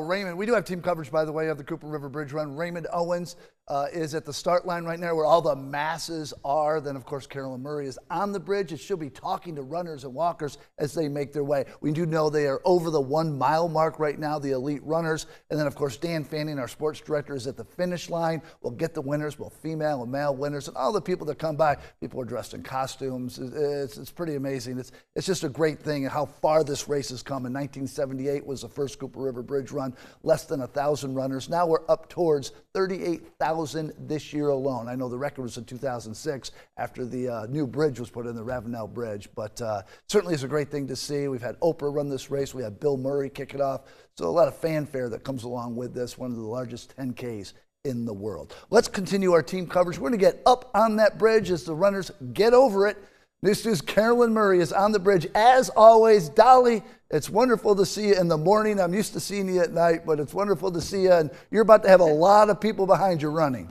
Raymond. We do have team coverage, by the way, of the Cooper River Bridge Run. Raymond Owens is at the start line right now where all the masses are. Then, of course, Carolyn Murray is on the bridge, and she'll be talking to runners and walkers as they make their way. We do know they are over the 1 mile mark right now, the elite runners. And then, of course, Dan Fanning, our sports director, is at the finish line. We'll get the winners, both female and male winners, and all the people that come by. People are dressed in costumes. It's pretty amazing. It's just a great thing how far this race has come. In 1978 was the first Cooper River Bridge Run, less than 1,000 runners. Now we're up towards 38,000 this year alone. I know the record was in 2006 after the new bridge was put in, the Ravenel Bridge, but certainly it's a great thing to see. We've had Oprah run this race. We had Bill Murray kick it off. So a lot of fanfare that comes along with this, one of the largest 10Ks in the world. Let's continue our team coverage. We're going to get up on that bridge as the runners get over it. This is Carolyn Murray is on the bridge. As always, Dolly, it's wonderful to see you in the morning. I'm used to seeing you at night, but it's wonderful to see you. And you're about to have a lot of people behind you running.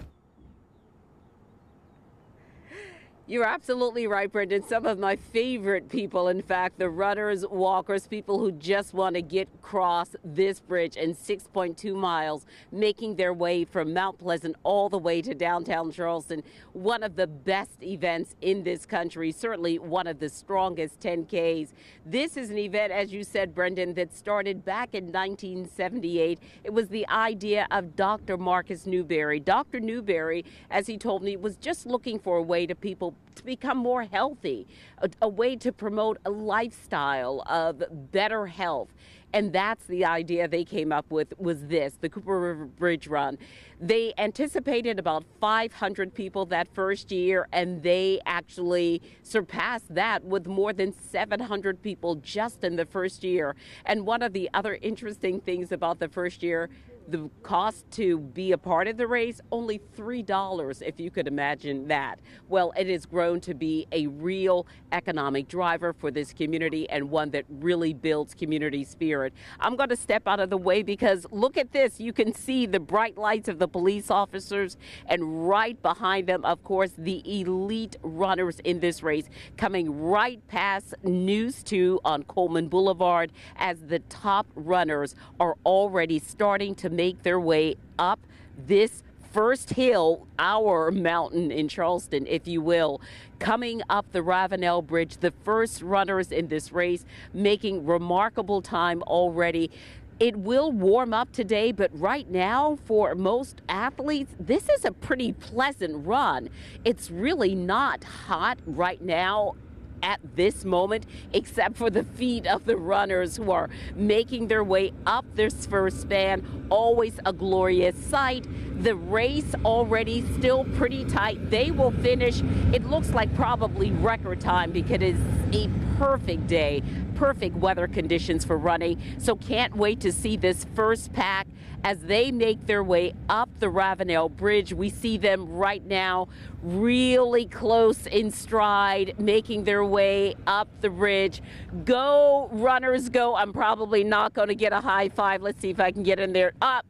You're absolutely right, Brendan. Some of my favorite people, in fact, the runners, walkers, people who just want to get across this bridge in 6.2 miles, making their way from Mount Pleasant all the way to downtown Charleston. One of the best events in this country, certainly one of the strongest 10Ks. This is an event, as you said, Brendan, that started back in 1978. It was the idea of Dr. Marcus Newberry. Dr. Newberry, as he told me, was just looking for a way to people to become more healthy, a way to promote a lifestyle of better health. And that's the idea they came up with, was this, the Cooper River Bridge Run. They anticipated about 500 people that first year, and they actually surpassed that with more than 700 people just in the first year. And one of the other interesting things about the first year, the cost to be a part of the race, only $3, if you could imagine that. Well, it has grown to be a real economic driver for this community and one that really builds community spirit. I'm going to step out of the way because look at this. You can see the bright lights of the police officers, and right behind them, of course, the elite runners in this race coming right past News 2 on Coleman Boulevard as the top runners are already starting to make their way up this first hill, our mountain in Charleston, if you will, coming up the Ravenel Bridge. The first runners in this race making remarkable time already. It will warm up today, but right now for most athletes, this is a pretty pleasant run. It's really not hot right now at this moment, except for the feet of the runners who are making their way up this first span. Always a glorious sight. The race already still pretty tight. They will finish, it looks like probably record time because it is a perfect day, perfect weather conditions for running. So can't wait to see this first pack as they make their way up the Ravenel Bridge. We see them right now really close in stride, making their way up the bridge. Go, runners, go. I'm probably not going to get a high five. Let's see if I can get in there. Up.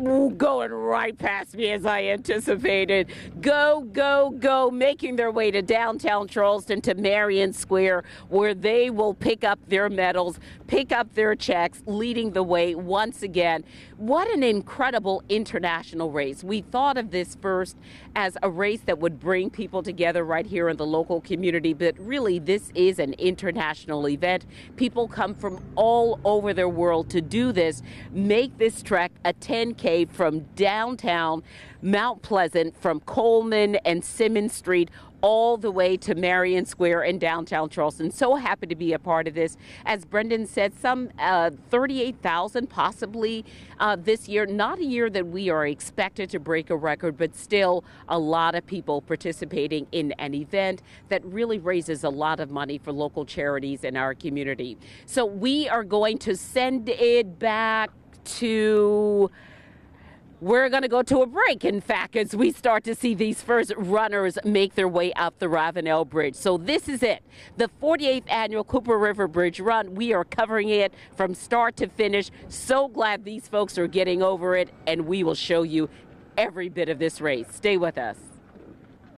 Ooh, going right past me as I anticipated. Go, go, go, making their way to downtown Charleston, to Marion Square, where they will pick up their medals, pick up their checks, leading the way once again. What an incredible international race. We thought of this first as a race that would bring people together right here in the local community, but really this is an international event. People come from all over the world to do this, make this trek a 10K from downtown Mount Pleasant, from Coleman and Simmons Street, all the way to Marion Square in downtown Charleston. So happy to be a part of this. As Brendan said, some 38,000 possibly this year. Not a year that we are expected to break a record, but still a lot of people participating in an event that really raises a lot of money for local charities in our community. So we are going to send it back to... We're going to go to a break, in fact, as we start to see these first runners make their way up the Ravenel Bridge. So this is it, the 48th annual Cooper River Bridge Run. We are covering it from start to finish. So glad these folks are getting over it, and we will show you every bit of this race. Stay with us.